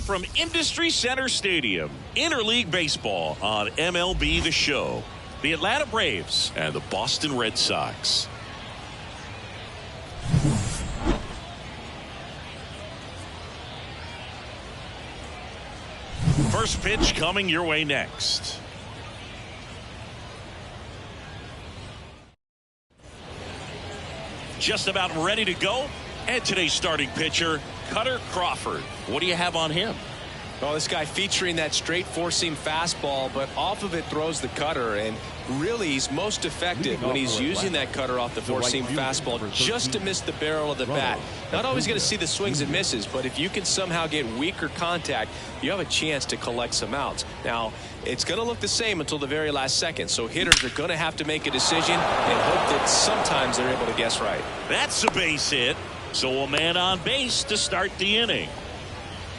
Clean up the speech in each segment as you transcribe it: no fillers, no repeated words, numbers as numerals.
Live from Industry Center Stadium, Interleague Baseball on MLB The Show. The Atlanta Braves and the Boston Red Sox. First pitch coming your way next. Just about ready to go. And today's starting pitcher, Cutter Crawford. What do you have on him? Well, this guy featuring that straight four-seam fastball, but off of it throws the cutter, and really he's most effective when he's using that cutter off the four-seam fastball just to miss the barrel of the bat. Not always going to see the swings and misses, but if you can somehow get weaker contact, you have a chance to collect some outs. Now, it's going to look the same until the very last second, so hitters are going to have to make a decision and hope that sometimes they're able to guess right. That's a base hit, so a man on base to start the inning.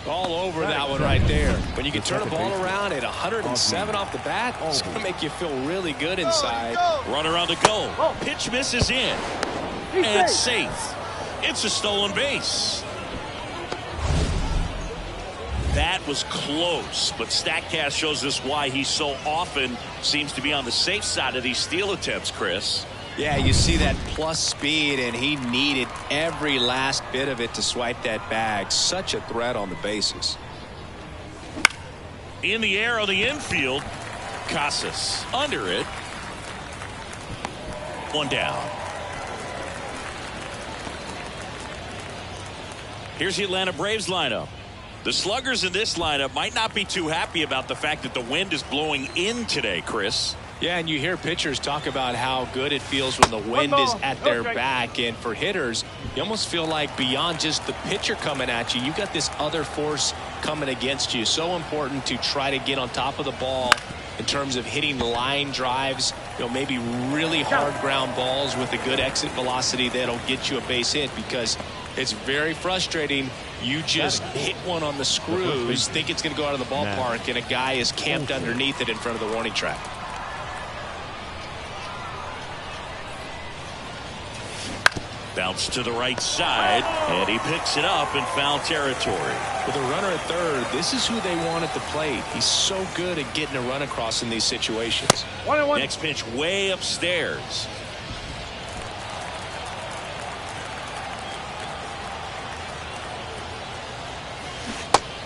All over that one right there. When you can turn a ball around at 107 off the bat, it's going to make you feel really good inside. Runner on the go. Pitch misses in. And it's safe. It's a stolen base. That was close, but StatCast shows us why he so often seems to be on the safe side of these steal attempts, Chris. Yeah, you see that plus speed, and he needed every last bit of it to swipe that bag. Such a threat on the bases. In the air on the infield, Casas under it. One down. Here's the Atlanta Braves lineup. The sluggers in this lineup might not be too happy about the fact that the wind is blowing in today, Chris. Yeah, and you hear pitchers talk about how good it feels when the wind is at their back. And for hitters, you almost feel like beyond just the pitcher coming at you, you've got this other force coming against you. So important to try to get on top of the ball in terms of hitting line drives, maybe really hard ground balls with a good exit velocity that'll get you a base hit, because it's very frustrating. You just hit one on the screws, think it's going to go out of the ballpark, and a guy is camped underneath it in front of the warning track. Bounce to the right side, and he picks it up in foul territory. With a runner at third, this is who they want at the plate. He's so good at getting a run across in these situations. 1-1. Next pitch way upstairs.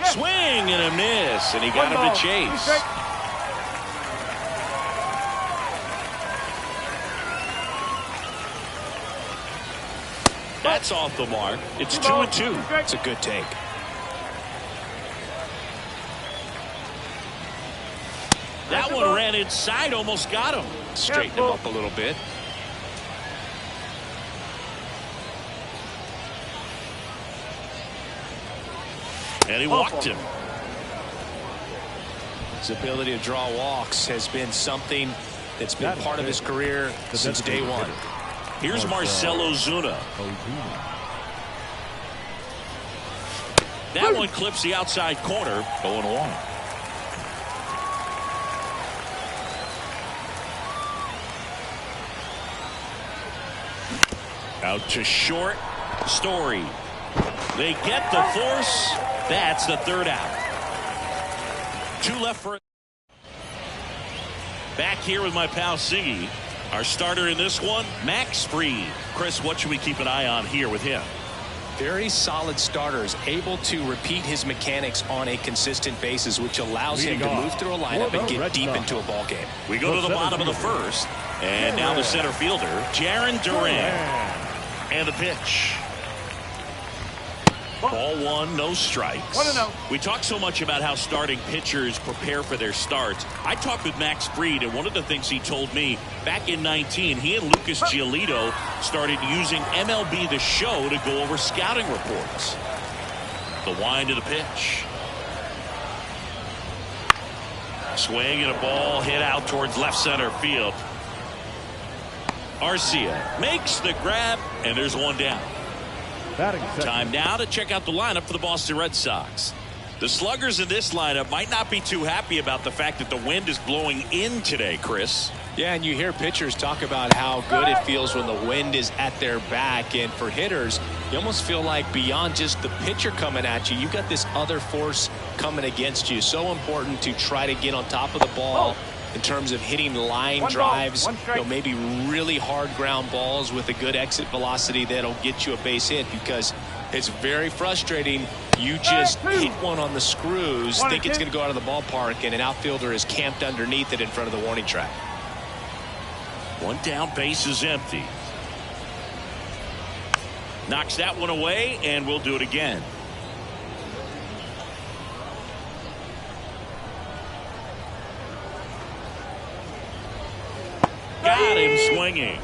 Swing and a miss, and he got him to chase. That's off the mark. It's 2-2. It's a good take. That one ran inside, almost got him. Straighten him up a little bit. And he walked him. His ability to draw walks has been something that's been part of his career since day one. Here's Marcell Ozuna. That one clips the outside corner, 0-1. Out to short. Story. They get the force. That's the third out. Two left for. Back here with my pal Siggy. Our starter in this one, Max Fried. Chris, what should we keep an eye on here with him? Very solid starters, able to repeat his mechanics on a consistent basis, which allows him to move through a lineup and get deep into a ball game. We go to the bottom of the first, and now the center fielder, Jarren Duran. And the pitch. Ball one, no strikes. We talk so much about how starting pitchers prepare for their starts. I talked with Max Fried, and one of the things he told me back in 19, he and Lucas Giolito started using MLB The Show to go over scouting reports. The wind of the pitch. Swing and a ball hit out towards left center field. Arcia makes the grab, and there's one down. Time now to check out the lineup for the Boston Red Sox. The sluggers in this lineup might not be too happy about the fact that the wind is blowing in today, Chris. Yeah, and you hear pitchers talk about how good it feels when the wind is at their back. And for hitters, you almost feel like beyond just the pitcher coming at you, you've got this other force coming against you. So important to try to get on top of the ball in terms of hitting line drives, maybe really hard ground balls with a good exit velocity that'll get you a base hit, because it's very frustrating. You just hit one on the screws, think it's going to go out of the ballpark, and an outfielder is camped underneath it in front of the warning track. One down, base is empty. Knocks that one away, and we'll do it again. Got him swinging.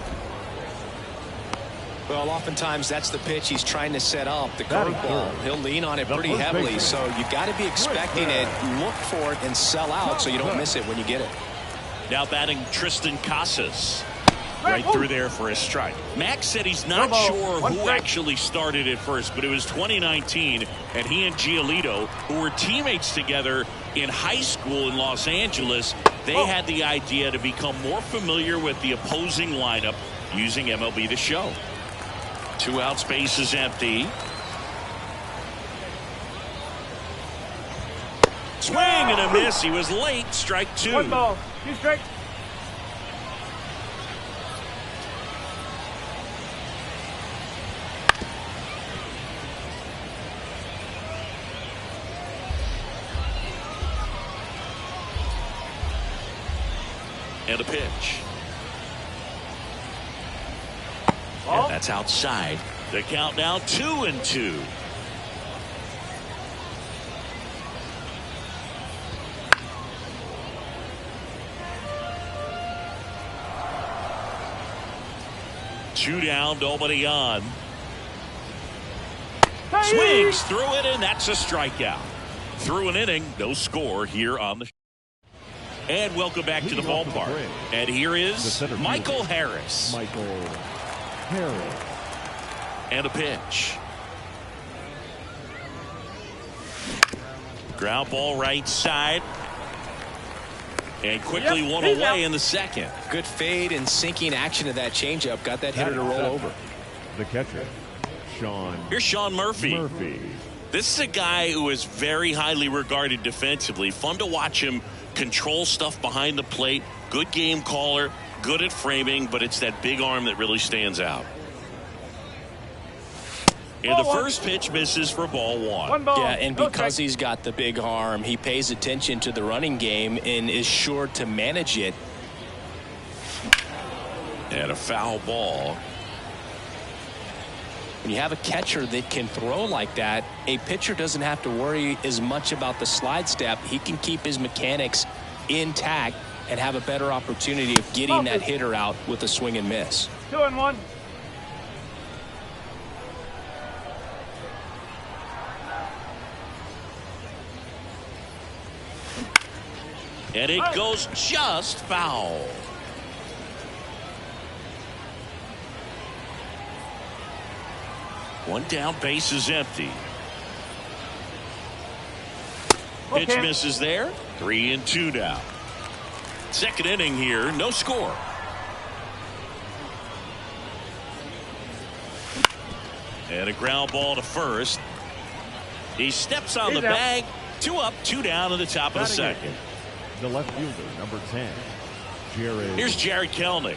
Well, oftentimes that's the pitch he's trying to set up, the curveball. He'll lean on it pretty heavily, so you've got to be expecting it, look for it, and sell out so you don't miss it when you get it. Now batting Tristan Casas. Right through there for a strike. Max said he's not sure who actually started it first, but it was 2019, and he and Giolito, who were teammates together in high school in Los Angeles, they had the idea to become more familiar with the opposing lineup using MLB The Show. 2 outs, base is empty. Swing and a miss. He was late. Strike 2. 1 ball, 2 strikes. And a pitch. And that's outside. The count now 2-2. Two down, nobody on. Swings through it, and that's a strikeout. Through an inning, no score here on the. And welcome back to the ballpark. And here is Michael Harris. And a pitch. Ground ball right side. And quickly one away in the second. Good fade and sinking action of that changeup. Got that hitter to roll over. The catcher, Sean. Here's Sean Murphy. This is a guy who is very highly regarded defensively. Fun to watch him control stuff behind the plate. Good game caller, good at framing, but it's that big arm that really stands out. And the first pitch misses for ball 1. Yeah, and because he's got the big arm, he pays attention to the running game and is sure to manage it. And a foul ball. When you have a catcher that can throw like that, a pitcher doesn't have to worry as much about the slide step. He can keep his mechanics intact and have a better opportunity of getting that hitter out with a swing and miss. 2-1. And it goes just foul. One down, base is empty. Pitch misses there. 3-2 now. Second inning here, no score. And a ground ball to first. He steps on the bag. 2 up, 2 down to the top of the second. The left fielder, number 10, Jared. Here's Jared Kelnick.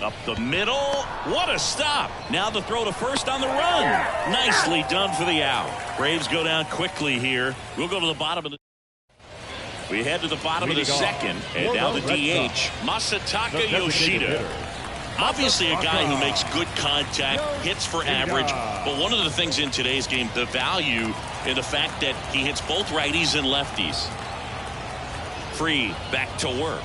Up the middle. What a stop. Now the throw to first on the run. Nicely done for the out. Braves go down quickly here. We'll go to the bottom of the. We head to the bottom of the second. And now the DH, Masataka Yoshida. Obviously a guy who makes good contact, hits for average. But one of the things in today's game, the value in the fact that he hits both righties and lefties. Free, back to work.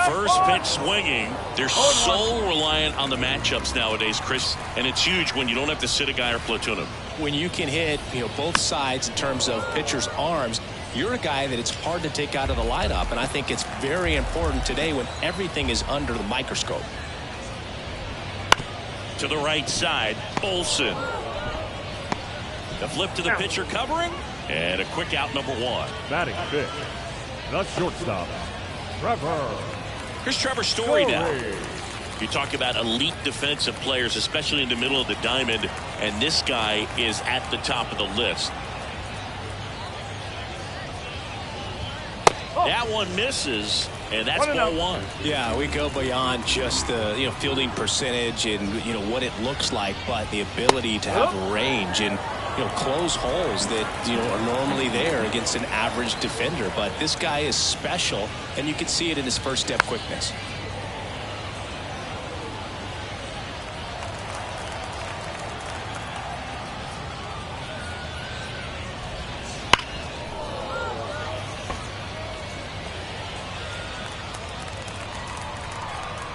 First pitch swinging. They're so reliant on the matchups nowadays, Chris, and it's huge when you don't have to sit a guy or platoon him. When you can hit, both sides in terms of pitchers' arms, you're a guy that it's hard to take out of the lineup, and I think it's very important today when everything is under the microscope. To the right side, Olsen. The flip to the pitcher covering, and a quick out, number 1. Batting fifth, the shortstop, Trevor. Here's Trevor Story now. You talk about elite defensive players, especially in the middle of the diamond, and this guy is at the top of the list. That one misses, and that's ball 1. Yeah, we go beyond just the fielding percentage and what it looks like, but the ability to have range and close holes that are normally there against an average defender. But this guy is special, and you can see it in his first step quickness.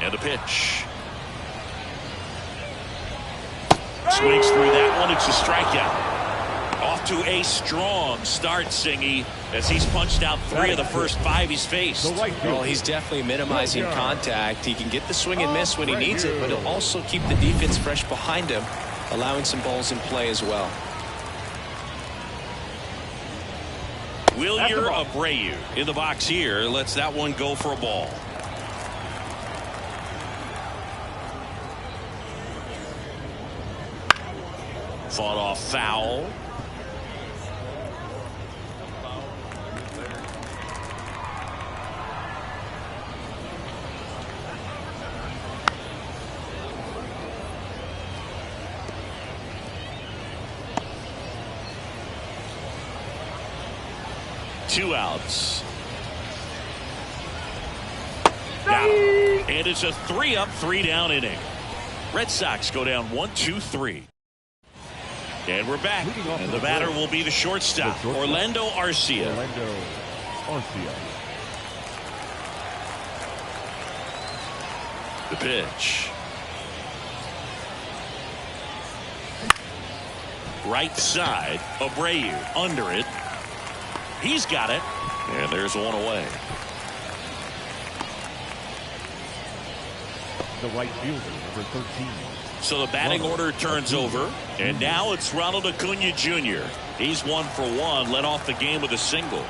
And the pitch. Swings through that one. It's a strikeout. Off to a strong start, Singy, as he's punched out 3 of the first 5 he's faced. Well, he's definitely minimizing contact. He can get the swing and miss when he needs it, but he'll also keep the defense fresh behind him, allowing some balls in play as well. Wilyer Abreu in the box here. Lets that one go for a ball. Fought off foul. Two outs. Got him. And it's a 3-up, 3-down inning. Red Sox go down 1-2-3. And we're back. And the batter will be the shortstop, Orlando Arcia. The pitch. Right side, Abreu under it. He's got it. And there's one away. The right fielder, number 13. So the batting order turns over, and now it's Ronald Acuna Jr. He's 1 for 1, led off the game with a single.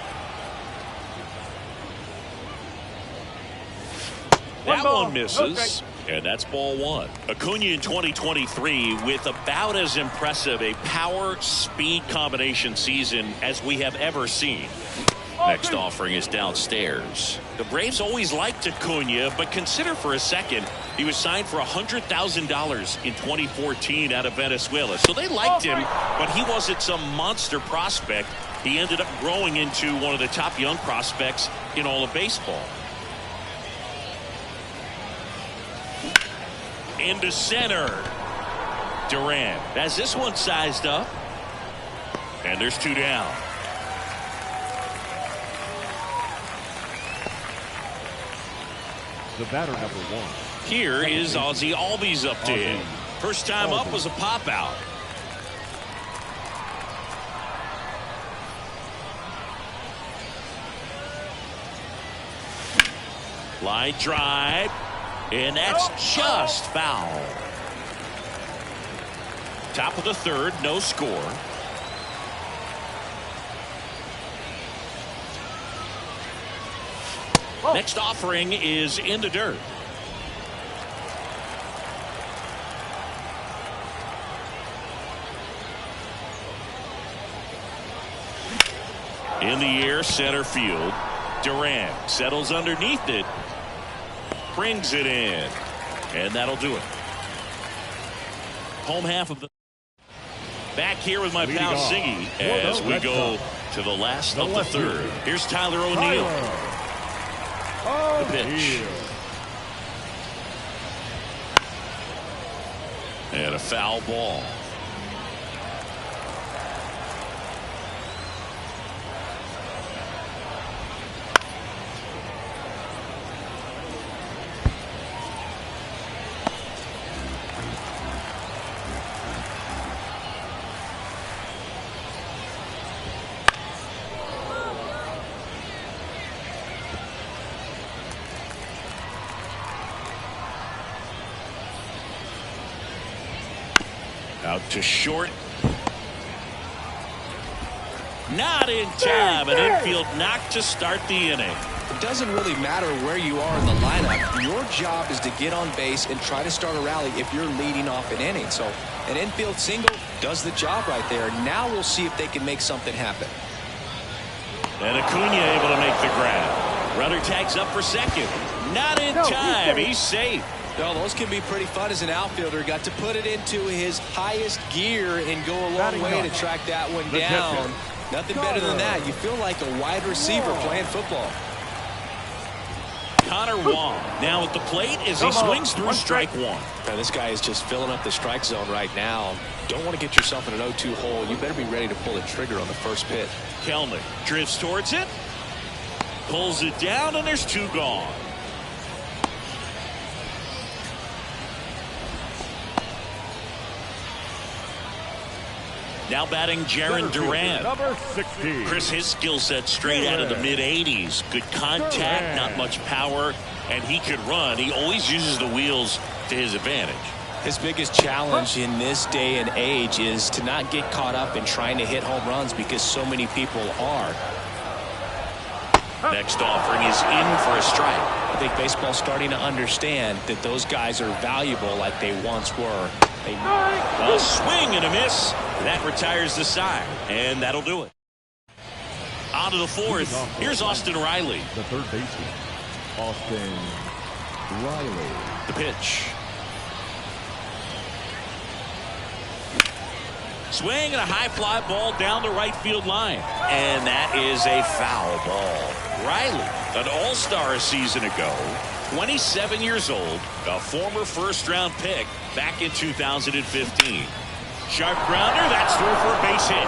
That one misses, and that's ball 1. Acuna in 2023 with about as impressive a power-speed combination season as we have ever seen. Next offering is downstairs. The Braves always liked Acuna, but consider for a second he was signed for $100,000 in 2014 out of Venezuela. So they liked him, but he wasn't some monster prospect. He ended up growing into one of the top young prospects in all of baseball. Into center. Duran has this one sized up. And there's 2 down. The batter, number 1. Here is Ozzie Albies up to him. First time up was a pop out. Line drive. And that's just foul. Top of the 3rd, no score. Next offering is in the dirt. In the air, center field. Durant settles underneath it. Brings it in. And that'll do it. Home half of the... Back here with my pal Siggy as we go to the last of the 3rd. Here's Tyler O'Neill. The pitch. And a foul ball. Out to short. Not in time. An infield knock to start the inning. It doesn't really matter where you are in the lineup. Your job is to get on base and try to start a rally if you're leading off an inning. So an infield single does the job right there. Now we'll see if they can make something happen. And Acuna able to make the grab. Runner tags up for second. Not in time. He's safe. Well, those can be pretty fun as an outfielder. Got to put it into his highest gear and go a long way to track that one down. Nothing better than that. You feel like a wide receiver playing football. Connor Wong now at the plate as he swings through strike one. Now, this guy is just filling up the strike zone right now. Don't want to get yourself in an 0-2 hole. You better be ready to pull the trigger on the first pitch. Kelnick drifts towards it. Pulls it down, and there's two gone. Now batting Jarren Duran. Number 60. Chris, his skill set straight out of the mid-80s. Good contact, not much power, and he could run. He always uses the wheels to his advantage. His biggest challenge in this day and age is to not get caught up in trying to hit home runs because so many people are. Next offering is in for a strike. I think baseball's starting to understand that those guys are valuable like they once were. A swing and a miss. That retires the side, and that'll do it. On to the fourth. Here's Austin Riley. The third baseman, Austin Riley. The pitch. Swing and a high fly ball down the right field line. And that is a foul ball. Riley, an all-star a season ago, 27 years old, a former first-round pick back in 2015. Sharp grounder, that's through for a base hit.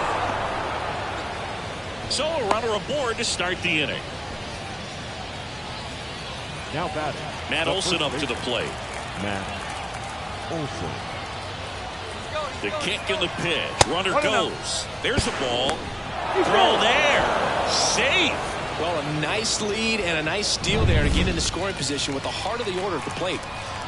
So a runner aboard to start the inning. Now batting. Matt Olson up to the plate. Matt Olson. The kick and the pitch. Runner goes. There's a ball. Throw there. Safe. Well, a nice lead and a nice steal there to get into scoring position with the heart of the order at the plate.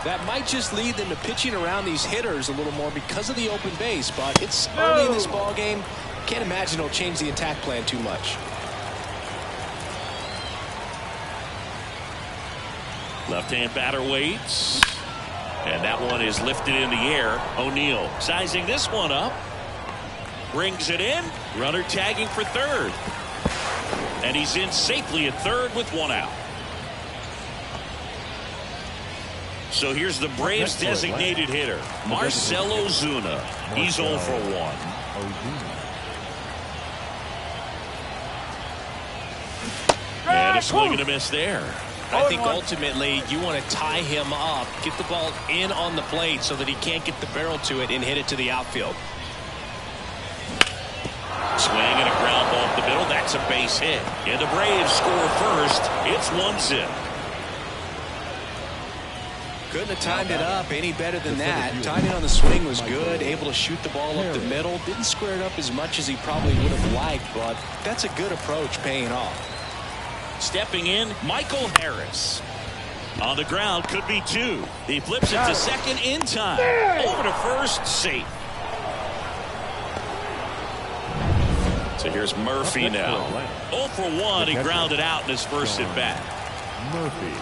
That might just lead them to pitching around these hitters a little more because of the open base, but it's early in this ball game. Can't imagine it'll change the attack plan too much. Left-hand batter waits. And that one is lifted in the air. O'Neill sizing this one up. Brings it in. Runner tagging for third. And he's in safely at third with one out. So here's the Braves designated hitter, Marcell Ozuna. He's 0 for 1. And a swing and a miss there. I think ultimately you want to tie him up, get the ball in on the plate so that he can't get the barrel to it and hit it to the outfield. Swing and a ground ball up the middle. That's a base hit. And the Braves score first. It's 1-zip. Couldn't have timed it up any better than that. Timing on the swing was good. Able to shoot the ball up the middle. Didn't square it up as much as he probably would have liked, but that's a good approach paying off. Stepping in, Michael Harris. On the ground, could be two. He flips it to second in time. Over to first, safe. So here's Murphy now. 0 for 1. He grounded out in his first at bat. Murphy.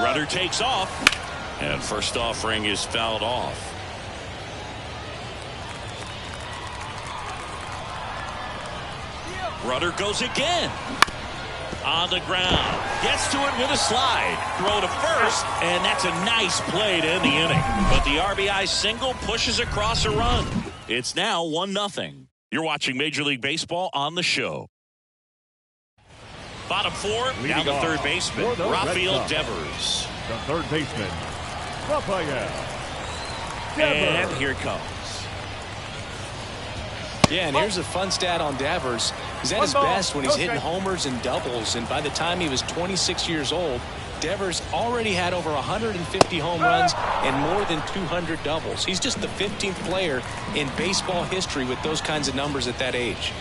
Runner takes off. And first offering is fouled off. Runner goes again. On the ground. Gets to it with a slide. Throw to first. And that's a nice play to end the inning. But the RBI single pushes across a run. It's now 1-0. You're watching Major League Baseball on the show. Bottom four. Now the third baseman, Rafael Devers. The third baseman, Rafael Devers. And here it comes. Yeah, and here's a fun stat on Devers. He's at his best when he's hitting homers and doubles, and by the time he was 26 years old, Devers already had over 150 home runs and more than 200 doubles. He's just the 15th player in baseball history with those kinds of numbers at that age.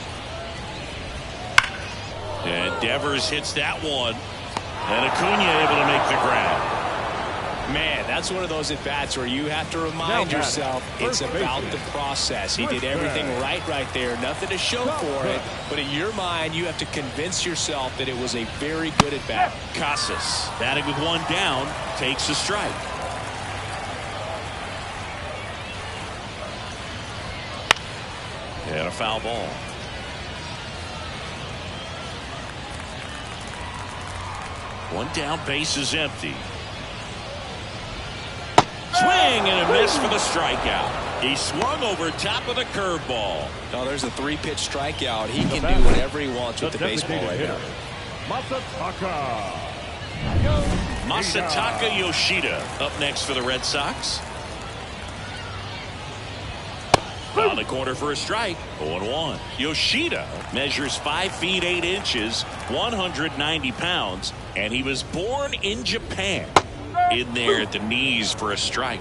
And Devers hits that one. And Acuna able to make the grab. Man, that's one of those at-bats where you have to remind yourself it's about the process. He did everything right there. Nothing to show for it. But in your mind, you have to convince yourself that it was a very good at-bat. Casas, batting with one down, takes a strike. And a foul ball. One down, base is empty. Swing and a miss for the strikeout. He swung over top of the curveball. Oh, there's a 3-pitch strikeout. He can do whatever he wants with the baseball right now. Masataka Yoshida up next for the Red Sox. On the corner for a strike. 0-1. Yoshida measures 5 feet 8 inches, 190 pounds, and he was born in Japan. In there at the knees for a strike.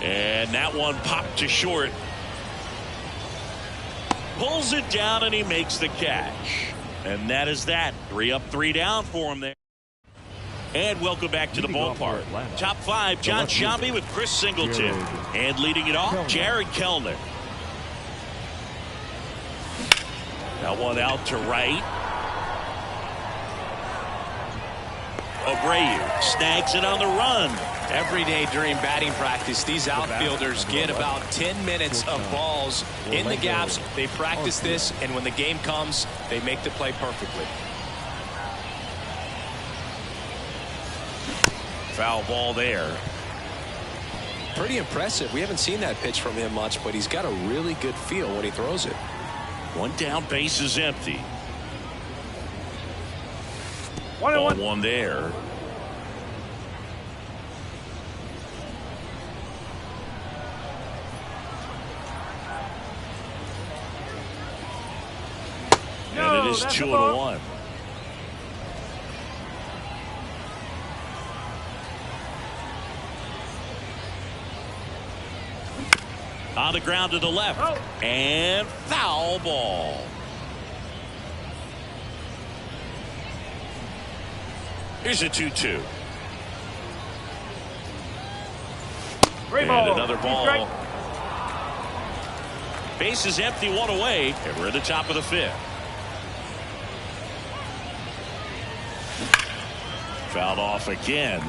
And that one popped to short. Pulls it down and he makes the catch. And that is that. 3 up, 3 down for him there. And welcome back to the ballpark. Top 5, John Sciambi with Chris Singleton. And leading it off, Jared Kellner. That one out to right. Abreu snags it on the run. Every day during batting practice, these outfielders get about 10 minutes of balls in the gaps. They practice this, and when the game comes, they make the play perfectly. Foul ball there. Pretty impressive. We haven't seen that pitch from him much, but he's got a really good feel when he throws it. One down, base is empty. 1-1 there. And it is 2-1. On the ground to the left. And foul ball. Here's a 2-2. And another ball. Base is empty, 1 away, and we're at the top of the 5th. Fouled off again,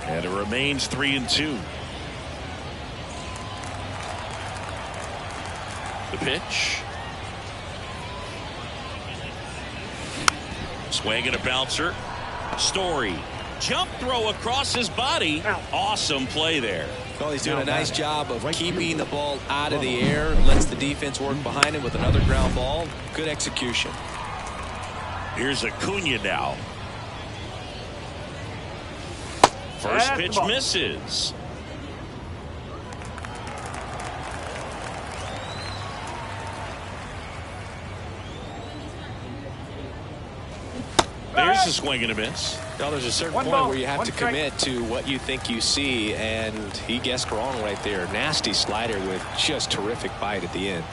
and it remains 3-2. The pitch. Swing and a bouncer. Story. Jump throw across his body. Awesome play there. Well, he's doing a nice job of keeping the ball out of the air. Lets the defense work behind him with another ground ball. Good execution. Here's Acuna now. First pitch misses. There's a swing and a miss. Well, there's a certain point where you have to commit to what you think you see, and he guessed wrong right there. Nasty slider with just terrific bite at the end.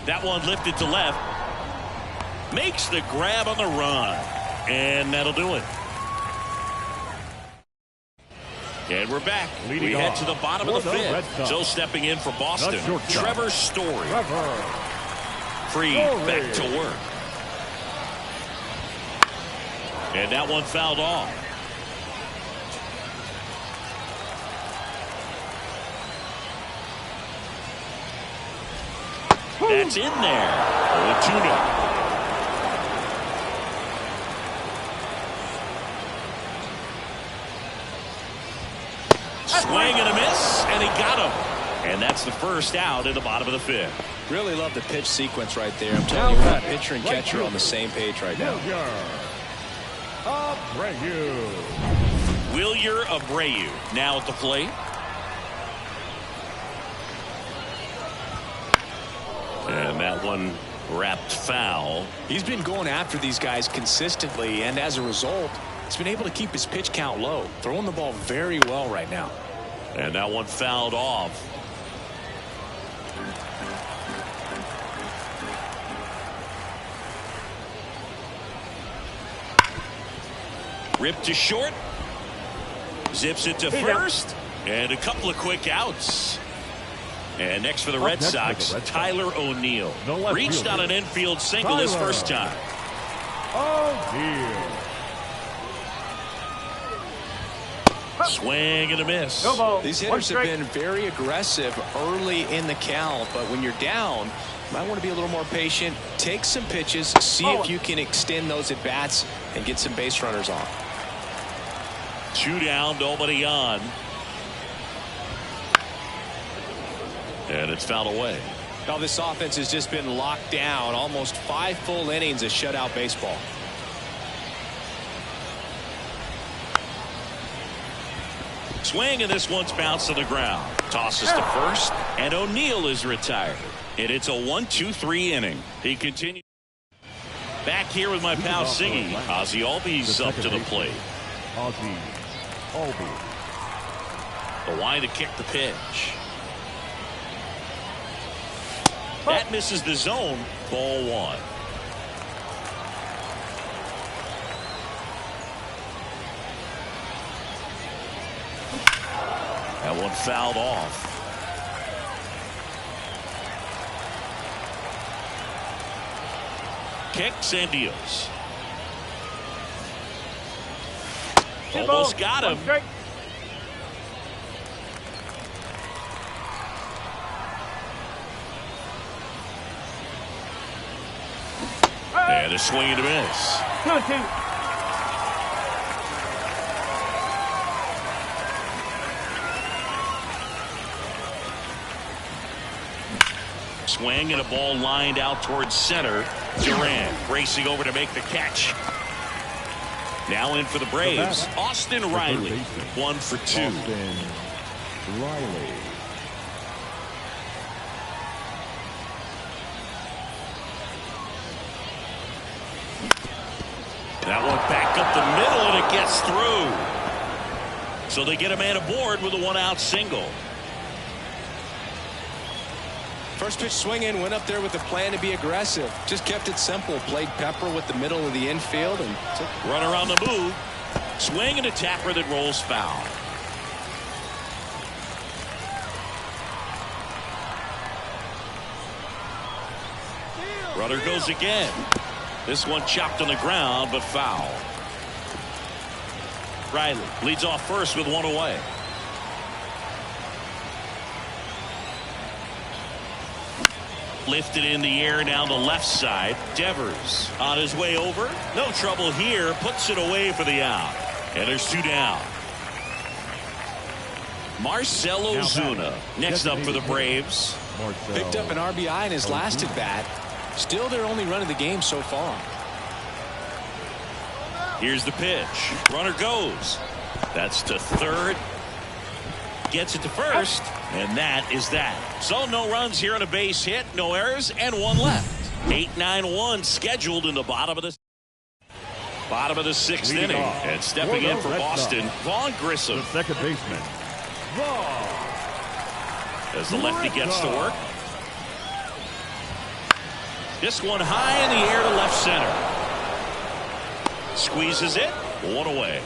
That one lifted to left. Makes the grab on the run. And that'll do it. And we're back. We head to the bottom of the 5th. So stepping in for Boston, Trevor Story. Free, back to work. And that one fouled off. That's in there. Acuna. Swing and a miss, and he got him. And that's the first out in the bottom of the 5th. Really love the pitch sequence right there. I'm telling you what, pitcher and catcher on the same page right now. Wilyer Abreu now at the plate. And that one Wrapped foul. He's been going after these guys consistently, and as a result, he's been able to keep his pitch count low, throwing the ball very well right now. And that one fouled off. Ripped to short. Zips it to first. And a couple of quick outs. And next for the Red Sox, Tyler O'Neill. Reached on an infield single his first time. O'Neill. Swing and a miss. These hitters have been very aggressive early in the count, but when you're down, you might want to be a little more patient. Take some pitches, see if you can extend those at bats and get some base runners on. 2 down, nobody on. And it's fouled away. Now this offense has just been locked down. Almost 5 full innings of shutout baseball. Swing, and this one's bounced to the ground. Tosses to first, and O'Neill is retired. And it's a 1-2-3 inning. He continues. Back here with my pal Singy. Ozzie Albies up to the plate. Ozzie Albies. The line to kick the pitch. That misses the zone. Ball 1. That one fouled off. Kicks and deals. Almost got him. And a swing and a miss. 2-2. Swing and a ball lined out towards center. Durant racing over to make the catch. Now in for the Braves, Austin Riley. 1 for 2. Austin Riley. That one back up the middle, and it gets through. So they get a man aboard with a 1-out single. First pitch swinging, went up there with a plan to be aggressive. Just kept it simple. Played pepper with the middle of the infield and run around the move. Swing and a tapper that rolls foul. Runner goes again. This one chopped on the ground, but foul. Riley leads off first with 1 away. Lifted in the air down the left side. Devers on his way over. No trouble here. Puts it away for the out. And there's 2 down. Marcell Ozuna next up for the Braves. Picked up an RBI in his last at bat. Still their only run of the game so far. Here's the pitch. Runner goes. That's to third. Gets it to first. And that is that. So no runs here on a base hit. No errors and 1 left. 8-9-1 scheduled in the bottom of the 6th inning. And stepping in for Boston, Vaughn Grissom. The second baseman, Vaughn. As the lefty gets to work. This one high in the air to left center. Squeezes it. 1 away.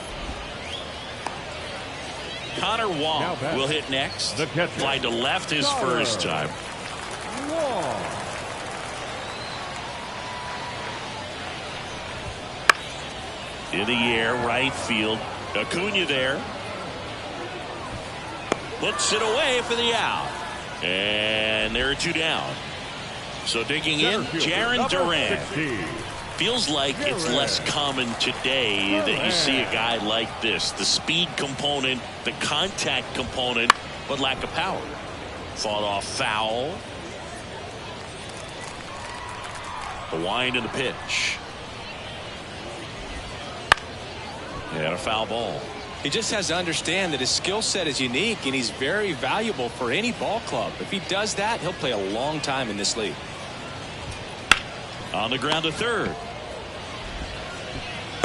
Connor Wong will hit next. Fly to left his first time. In the air, right field. Acuna there. Puts it away for the out. And there are 2 down. So digging in, Jarren Duran. Feels like it's less common today that you see a guy like this. The speed component, the contact component, but lack of power. Fought off foul. The wind and the pitch. And a foul ball. He just has to understand that his skill set is unique and he's very valuable for any ball club. If he does that, he'll play a long time in this league. On the ground to third.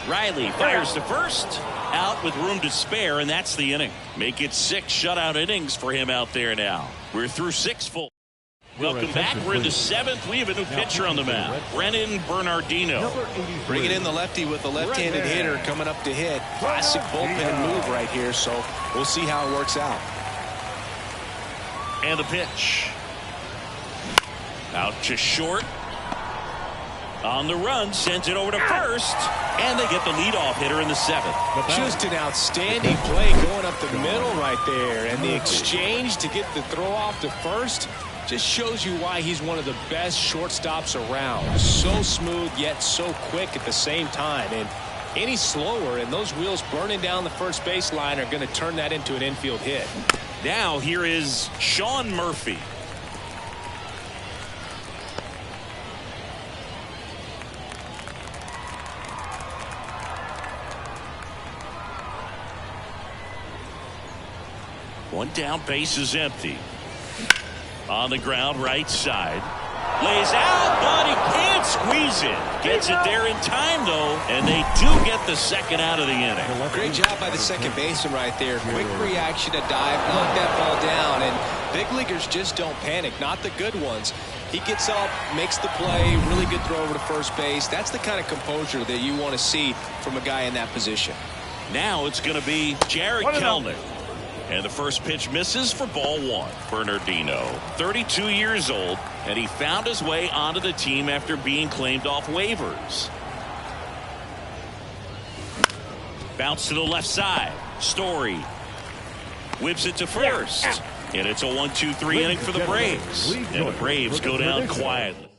Riley fires to first. Out with room to spare, and that's the inning. Make it 6 shutout innings for him out there now. We're through 6 full. Welcome back. We're in the 7th. We have a new pitcher on the mound. Brennan Bernardino. Bringing in the lefty with a left-handed hitter coming up to hit. Classic bullpen move right here, so we'll see how it works out. And the pitch. Out to short. On the run, sends it over to first. And they get the leadoff hitter in the 7th. Just an outstanding play going up the middle right there. And the exchange to get the throw off to first just shows you why he's one of the best shortstops around. So smooth, yet so quick at the same time. And any slower, and those wheels burning down the first baseline are going to turn that into an infield hit. Now here is Sean Murphy. One down, base is empty. On the ground, right side. Lays out, but he can't squeeze it. Gets it there in time, though, and they do get the second out of the inning. Great job by the second baseman right there. Quick reaction to dive, knock that ball down, and big leaguers just don't panic, not the good ones. He gets up, makes the play, really good throw over to first base. That's the kind of composure that you want to see from a guy in that position. Now it's going to be Jared Kelenic. And the first pitch misses for ball 1. Bernardino, 32 years old, and he found his way onto the team after being claimed off waivers. Bounce to the left side. Story whips it to first. And it's a 1-2-3 inning for the Braves. And the Braves go down quietly.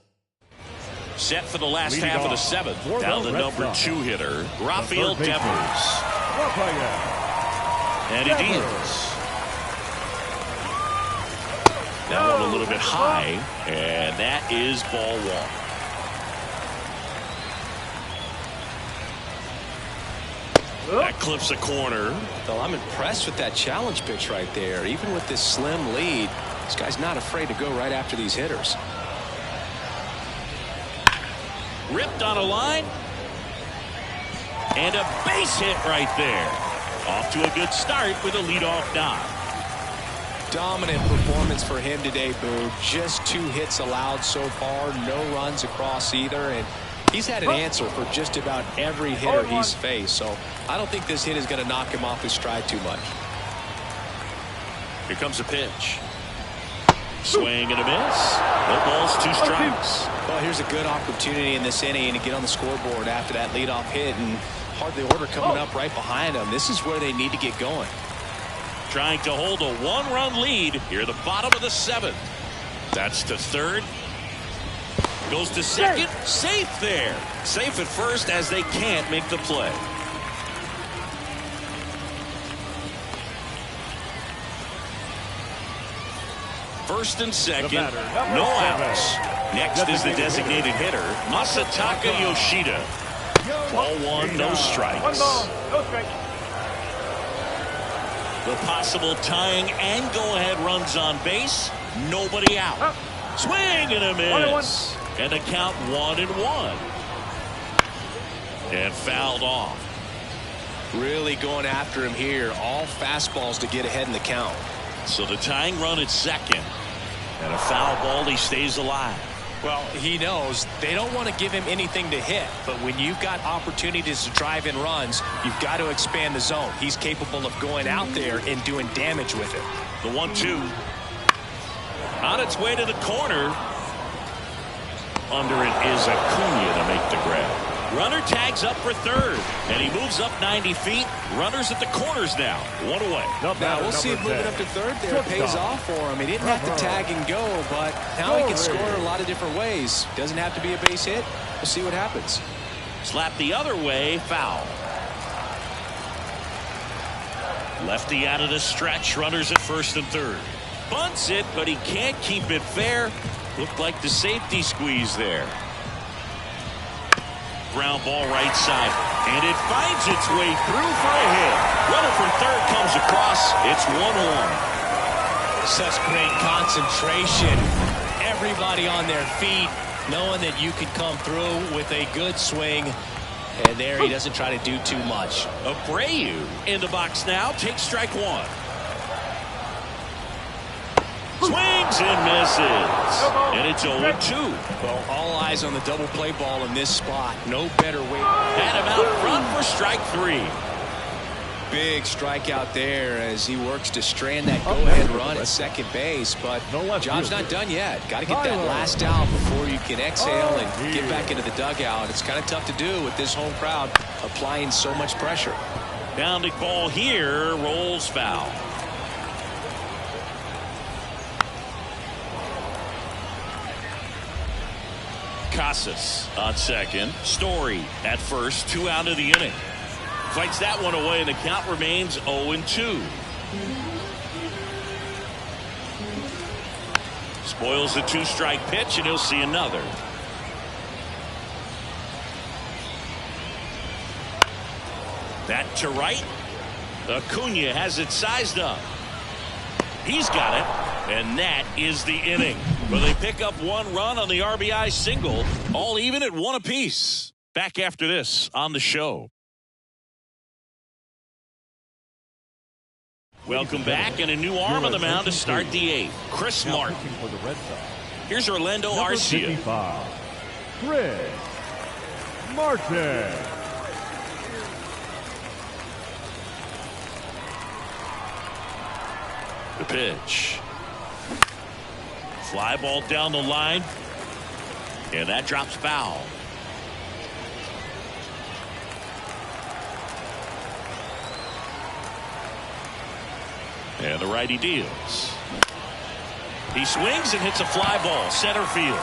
Set for the last half of the 7th. Down the number 2 hitter, Rafael Devers. And it is. That one a little bit high, and that is ball 1. That clips a corner. Well, I'm impressed with that challenge pitch right there. Even with this slim lead, this guy's not afraid to go right after these hitters. Ripped on a line. And a base hit right there. Off to a good start with a leadoff knock. Dominant performance for him today, Boo. Just 2 hits allowed so far. No runs across either. And he's had an answer for just about every hitter he's faced. So I don't think this hit is going to knock him off his stride too much. Here comes a pitch. Swing and a miss. No balls, 2 strikes. Well, here's a good opportunity in this inning to get on the scoreboard after that leadoff hit, and hardly order coming up right behind them. This is where they need to get going. Trying to hold a 1-run lead here at the bottom of the 7th. That's to third. Goes to second. Safe there. Safe at first as they can't make the play. First and second. No outs. Next is the designated hitter, Masataka Yoshida. Ball 1, no strikes. The possible tying and go-ahead runs on base. Nobody out. Swing and a miss. And the count 1-1. And fouled off. Really going after him here. All fastballs to get ahead in the count. So the tying run at second. And a foul ball, he stays alive. Well, he knows they don't want to give him anything to hit, but when you've got opportunities to drive in runs, you've got to expand the zone. He's capable of going out there and doing damage with it. The 1-2 on its way to the corner. Under it is Acuna to make the grab. Runner tags up for third, and he moves up 90 feet. Runners at the corners now. 1 away. Now we'll see if moving up to third there pays off for him. He didn't have to tag and go, but now he can score a lot of different ways. Doesn't have to be a base hit. We'll see what happens. Slap the other way, foul. Lefty out of the stretch. Runners at first and third. Bunts it, but he can't keep it fair. Looked like the safety squeeze there. Ground ball right side, and it finds its way through for a hit. Runner from third comes across. It's 1-1. Such great concentration. Everybody on their feet. knowing that you can come through with a good swing. And there he doesn't try to do too much. Abreu in the box now. Takes strike one. Swings and misses. And it's 0-2. Well, all eyes on the double play ball in this spot. No better way. Had him out front for strike three. Big strikeout there as he works to strand that go-ahead run at second base. But job's not done yet. Got to get that last out before you can exhale and get back into the dugout. It's kind of tough to do with this home crowd applying so much pressure. Downed ball here. Rolls foul. Casas on second. Story at first. 2 out of the inning. Fights that one away, and the count remains 0-2. Spoils the 2-strike pitch, and he'll see another. That to right. Acuna has it sized up. He's got it, and that is the inning. Well, they pick up 1 run on the RBI single, all even at 1 apiece. Back after this on the show. Welcome back, and a new arm on the mound to start the 8th. Chris Martin. Here's Orlando Arcia. Chris Martin. The pitch. Fly ball down the line, and that drops foul. And the righty deals. He swings and hits a fly ball center field.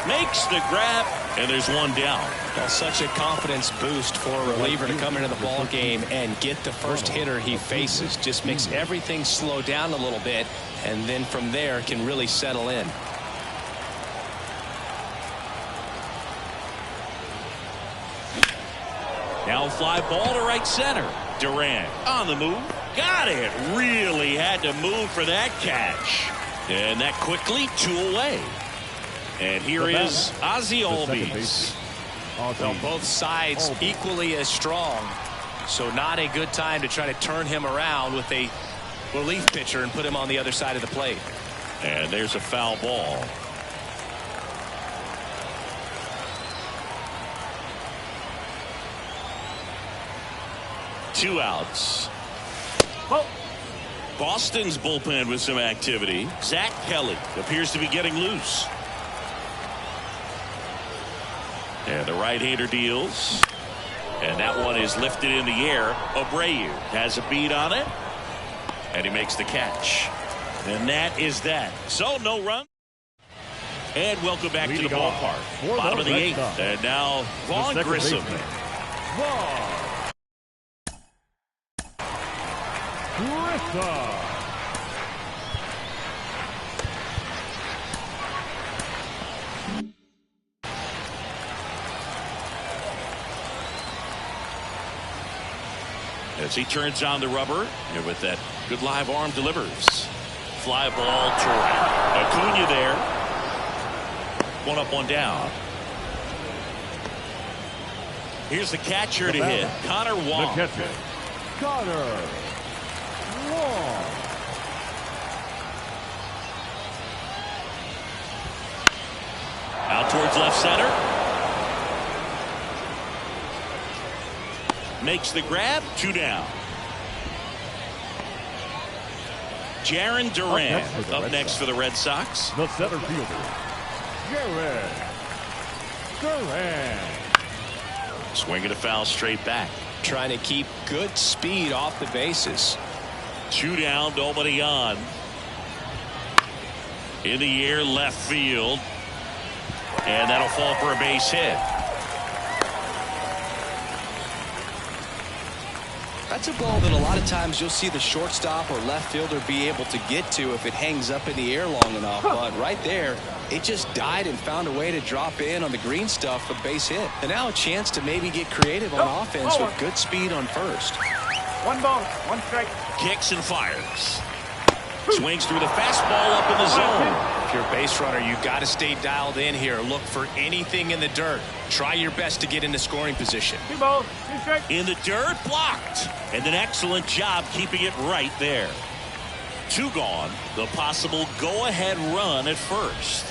Makes the grab, and there's 1 down. Well, such a confidence boost for a reliever to come into the ball game and get the first hitter he faces. Just makes everything slow down a little bit, and then from there can really settle in. Now fly ball to right center. Durant on the move. Got it. Really had to move for that catch. And that quickly 2 away. And here is Ozzie Albies. Well, both sides equally as strong. So not a good time to try to turn him around with a relief pitcher and put him on the other side of the plate. And there's a foul ball. Two outs. Boston's bullpen with some activity. Zach Kelly appears to be getting loose. And the right-hander deals. And that one is lifted in the air. Abreu has a beat on it. And he makes the catch. And that is that. So no run. And welcome back to the ballpark. Bottom of the 8th. And now Vaughn Grissom. As he turns on the rubber, and with that good live arm delivers. Fly ball to right. Acuna there. 1 up, 1 down. Here's the catcher to hit. Connor Wong. Connor Wong. Out towards left center. Makes the grab. 2 down. Jarren Duran up next for the Red Sox. The center fielder, Jarren Duran. Swinging a foul straight back. Trying to keep good speed off the bases. 2 down, nobody on. In the air, left field. And that'll fall for a base hit. That's a ball that a lot of times you'll see the shortstop or left fielder be able to get to if it hangs up in the air long enough. But right there, it just died and found a way to drop in on the green stuff for base hit. And now a chance to maybe get creative on offense with good speed on first. 1 ball, 1 strike. Kicks and fires. Swings through the fastball up in the zone. you're a base runner, you've got to stay dialed in here. Look for anything in the dirt. Try your best to get into scoring position. In the dirt, blocked. And an excellent job keeping it right there. 2 gone. The possible go-ahead run at first.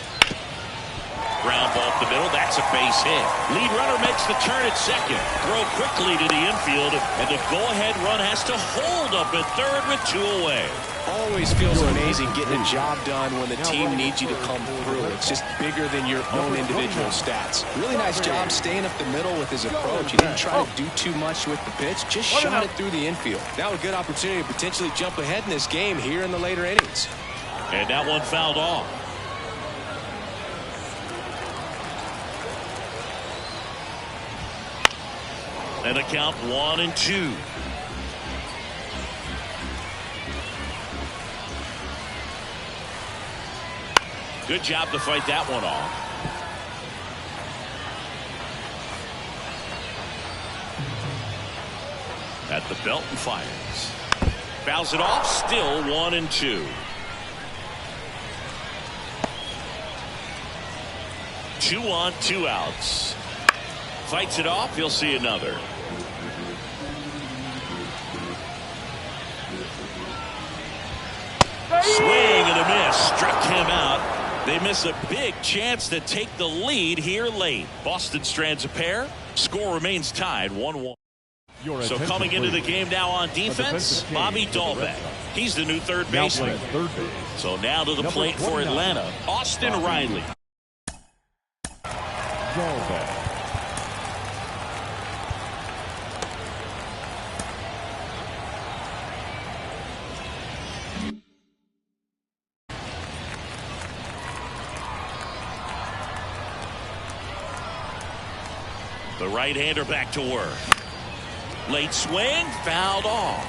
Ground ball up the middle. That's a base hit. Lead runner makes the turn at second. Throw quickly to the infield, and the go-ahead run has to hold up at third with 2 away. Always feels amazing getting a job done when the team needs you to come through. It's just bigger than your own individual stats. Really nice job staying up the middle with his approach. He didn't try to do too much with the pitch, just shot it through the infield. Now a good opportunity to potentially jump ahead in this game here in the later innings. And that one fouled off. And a count 1-2. Good job to fight that one off. At the belt and fires. Fouls it off. Still 1-2. 2 on, 2 outs. Fights it off. He'll see another. Swing and a miss. Struck him out. They miss a big chance to take the lead here late. Boston strands a pair. Score remains tied 1-1. So coming into the game now on defense, Bobby Dahlbeck. He's the new third baseman. So now to the plate for Atlanta, Austin Riley. The right-hander back to work. Late swing, fouled off.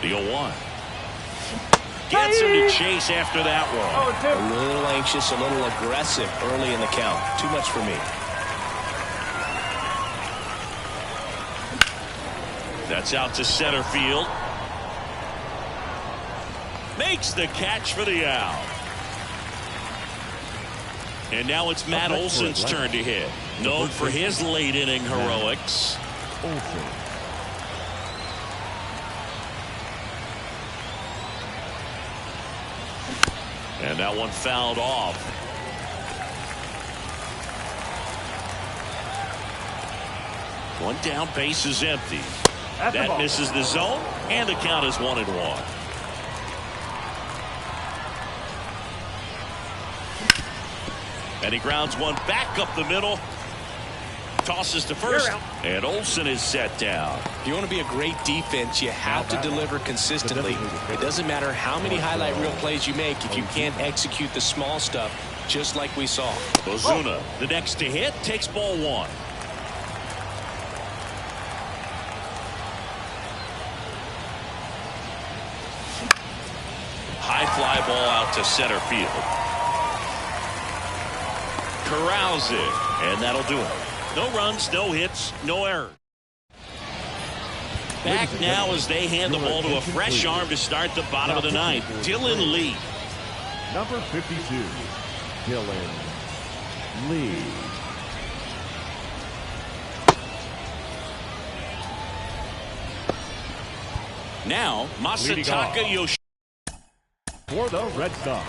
The 0-1. Gets him to chase after that one. A little anxious, a little aggressive early in the count. Too much for me. That's out to center field. Makes the catch for the out. And now it's Matt Olson's turn to hit. Known for his late inning heroics. And that one fouled off. One down, base is empty. That misses the zone, and the count is 1-1. And he grounds one back up the middle. Tosses to first, and Olson is set down. If you want to be a great defense, you have to deliver consistently. It doesn't matter how many highlight reel plays you make if you can't execute the small stuff, just like we saw. Ozuna, the next to hit, takes ball 1. High fly ball out to center field. Corrals it, and that'll do it. No runs, no hits, no errors. Back now as they hand the ball to a fresh arm to start the bottom of the ninth. Dylan Lee. Number 52, Dylan Lee. Now, Masataka Yoshida. For the Red Sox,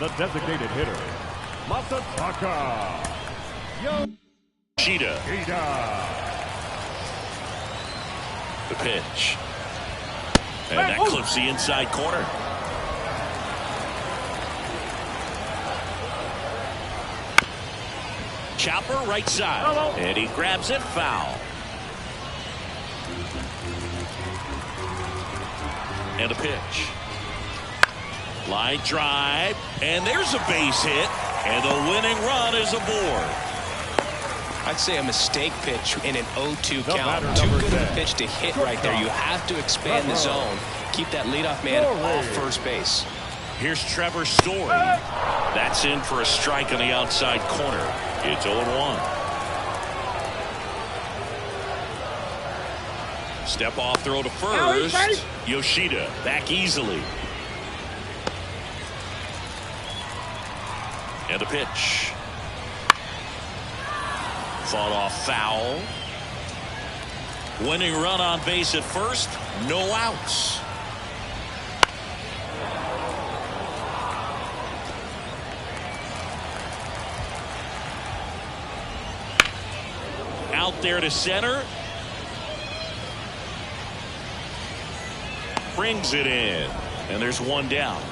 the designated hitter, Masataka Yoshida. The pitch. And that clips the inside corner. Chopper right side. And he grabs it, foul. And a pitch. Line drive. And there's a base hit. And the winning run is aboard. I'd say a mistake pitch in an 0-2 count. Too good of a pitch to hit right there. You have to expand the zone, keep that leadoff man off first base. Here's Trevor Story. That's in for a strike on the outside corner. It's 0-1. Step off throw to first. Yoshida back easily. And the pitch. Fought off foul. Winning run on base at first. No outs. Out there to center. Brings it in. And there's one down.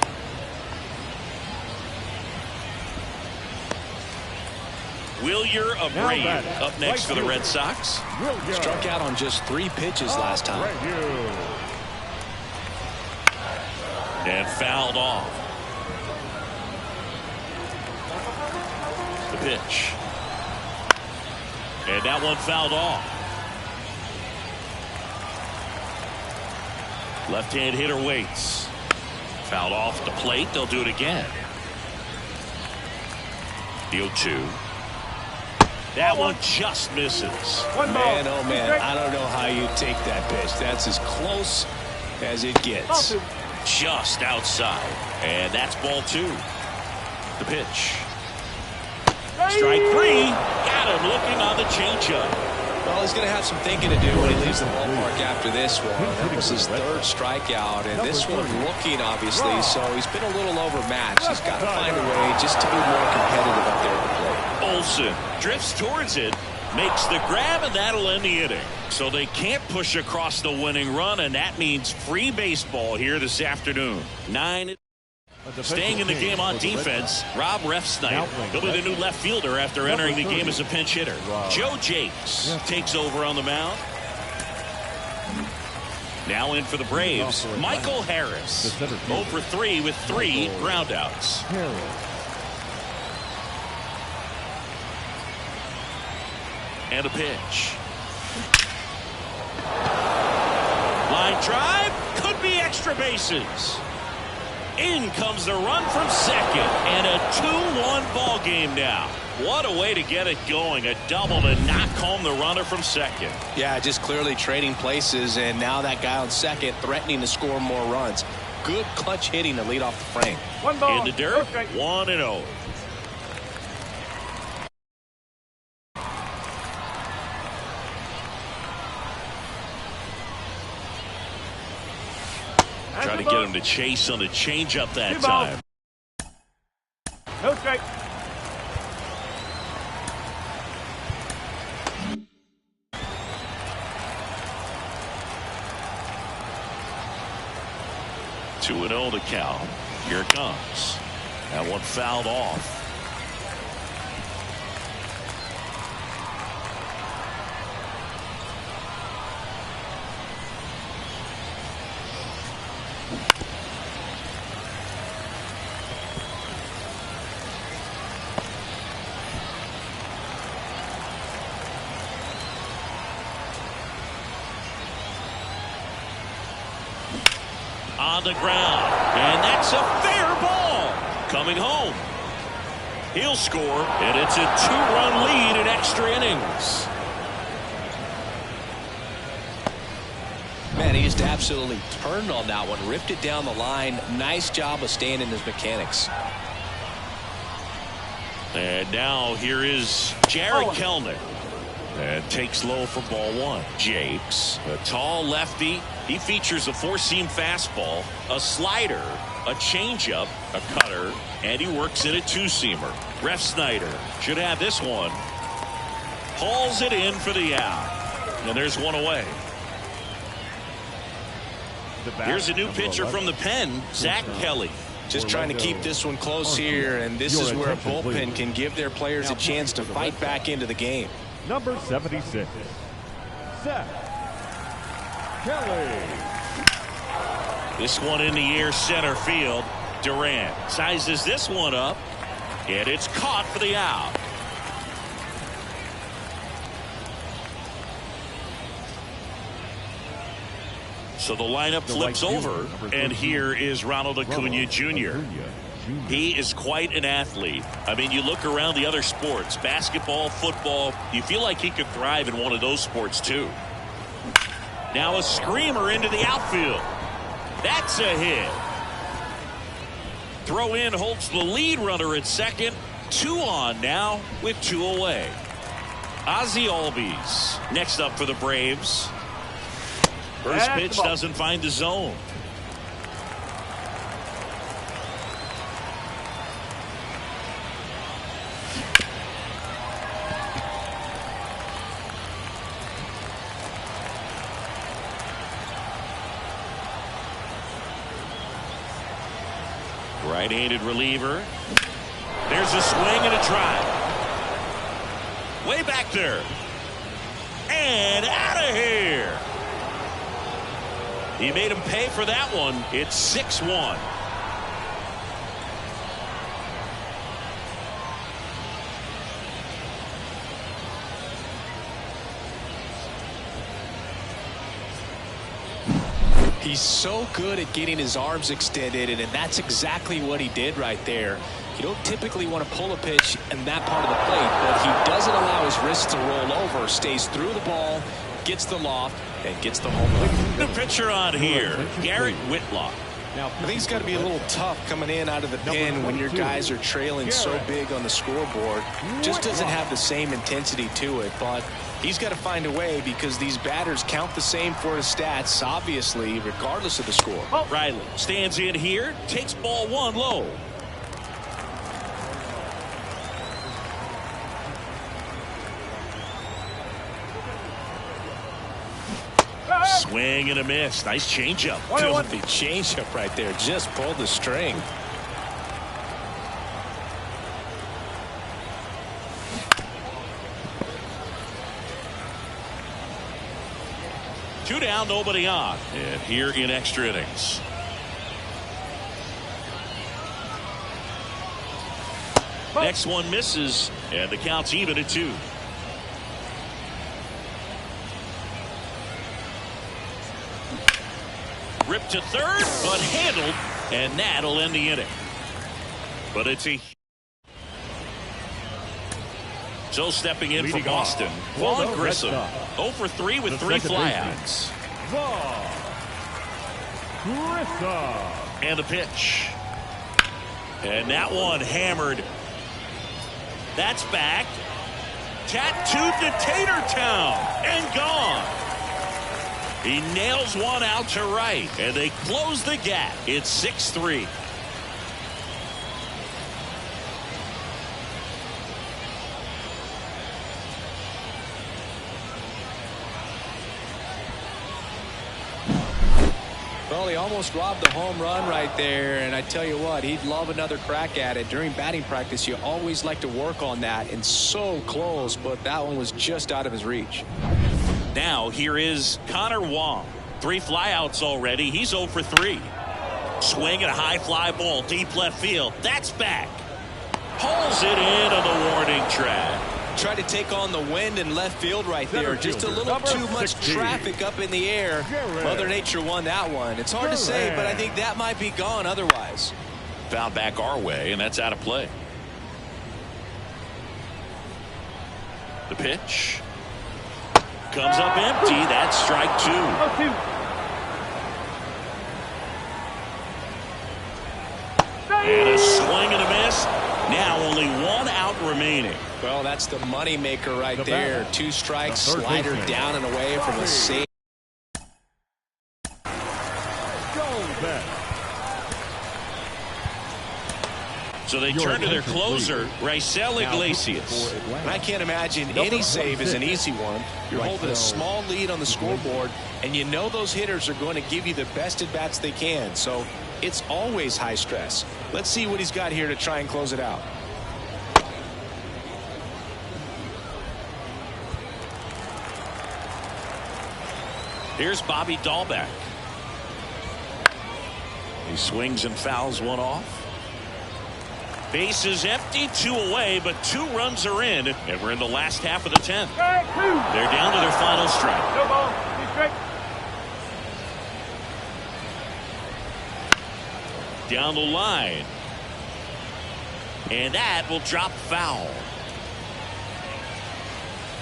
Wilyer Abreu up next for the Red Sox. Struck out on just 3 pitches last time. And fouled off. The pitch. And that one fouled off. Left-hand hitter waits. Fouled off the plate. They'll do it again. The 0-2. That one just misses. Man, oh man, I don't know how you take that pitch. That's as close as it gets. Just outside. And that's ball 2. The pitch. Strike 3. Got him looking on the changeup. Well, he's going to have some thinking to do when he leaves the ballpark after this one. That was his 3rd strikeout, and this one looking, obviously, so he's been a little overmatched. He's got to find a way just to be more competitive up there at the plate. Olsen drifts towards it, makes the grab, and that'll end the inning. So they can't push across the winning run, and that means free baseball here this afternoon. 9. Staying in the game on defense, Rob Refsnyder. He'll be the new left fielder after entering the game as a pinch hitter. Joe Jakes takes over on the mound. Now in for the Braves, Michael Harris. 0 for 3 with 3 groundouts. And a pitch. Line drive, could be extra bases. In comes the run from second, and a 2-1 ball game now. What a way to get it going. A double to knock home the runner from second. Yeah, just clearly trading places, and now that guy on second threatening to score more runs. Good clutch hitting to lead off the frame. In the dirt, 1-0. Trying to get him to chase on the changeup that time. Okay. Two and 0 to count. Here it comes. That one fouled off. On the ground, and that's a fair ball. Coming home. He'll score, and it's a 2-run lead in extra innings. Man, he just absolutely turned on that one, ripped it down the line. Nice job of staying in his mechanics. And now here is Jared Kelnick. And takes low for ball 1. Jakes, a tall lefty. He features a 4-seam fastball, a slider, a changeup, a cutter, and he works in a 2-seamer. Refsnyder should have this one. Hauls it in for the out. And there's one away. Here's a new pitcher from the pen, Zach Kelly. Just trying to keep this one close here, and this is where a bullpen can give their players a chance to fight back into the game. Number 76, Zach Kelly. This one in the air center field. Durant sizes this one up, and it's caught for the out. So the lineup flips over, and here is Ronald Acuna Jr. He is quite an athlete. I mean, you look around the other sports, basketball, football, you feel like he could thrive in one of those sports too. Now a screamer into the outfield. That's a hit. Throw in holds the lead runner at second. 2 on now with 2 away. Ozzie Albies next up for the Braves. First pitch doesn't find the zone. Right-handed reliever. There's a swing and a drive. Way back there. And out of here. He made him pay for that one. It's 6-1. He's so good at getting his arms extended, and that's exactly what he did right there. You don't typically want to pull a pitch in that part of the plate, but he doesn't allow his wrist to roll over, stays through the ball, gets the loft, and gets the home run. The pitcher on here, Garrett Whitlock. I think it's got to be a little tough coming in out of the pen when your guys are trailing so big on the scoreboard. Just doesn't have the same intensity to it, but he's got to find a way because these batters count the same for his stats, obviously, regardless of the score. Riley stands in here, takes ball 1 low. Swing and a miss. Nice changeup. Filthy changeup right there. Just pulled the string. Two down, nobody on. And here in extra innings. Next one misses, and the count's even at 2. Ripped to third, but handled, and that'll end the inning. But it's a... So stepping in for Boston, Vaughn Grissom, 0 for 3 with 3 flyouts. And the pitch. And that one hammered. That's back. Tattooed to Tatertown and gone. He nails one out to right, and they close the gap. It's 6-3. Well, he almost robbed the home run right there, and I tell you what, he'd love another crack at it. During batting practice, you always like to work on that, and so close, but that one was just out of his reach. Now here is Connor Wong. 3 flyouts already. He's 0 for 3. Swing and a high fly ball deep left field. That's back. Pulls it in on the warning track. Tried to take on the wind in left field right there. Just a little too much traffic up in the air. Mother Nature won that one. It's hard to say, but I think that might be gone otherwise. Foul back our way, and that's out of play. The pitch. Comes up empty. That's strike 2. And a swing and a miss. Now only 1 out remaining. Well, that's the money maker right there. 2 strikes, slider down and away from a save. So they turn to their closer, Raisel Iglesias. And I can't imagine any save is an easy one. You're holding a small lead on the scoreboard, and you know those hitters are going to give you the best at-bats they can. So it's always high stress. Let's see what he's got here to try and close it out. Here's Bobby Dahlbeck. He swings and fouls one off. Base is empty, 2 away, but 2 runs are in, and we're in the last half of the 10th. They're down to their final strike. Down the line. And that will drop foul.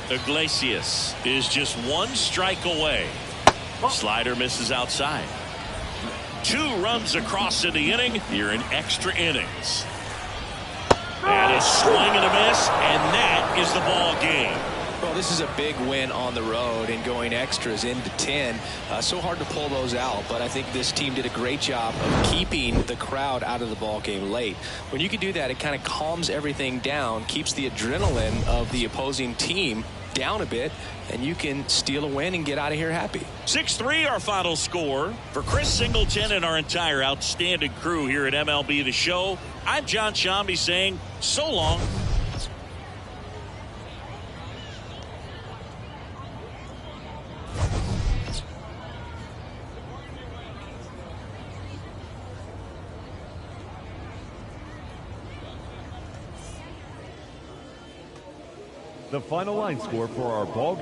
Iglesias is just one strike away. Slider misses outside. 2 runs across in the inning. You're in extra innings. And a swing and a miss, and that is the ball game. Well, this is a big win on the road and going extras into 10. So hard to pull those out, but I think this team did a great job of keeping the crowd out of the ball game late. When you can do that, it kind of calms everything down, keeps the adrenaline of the opposing team down a bit, and you can steal a win and get out of here happy. 6-3 our final score. For Chris Singleton and our entire outstanding crew here at MLB The Show, I'm John Shambi saying so long. The final line score for our ball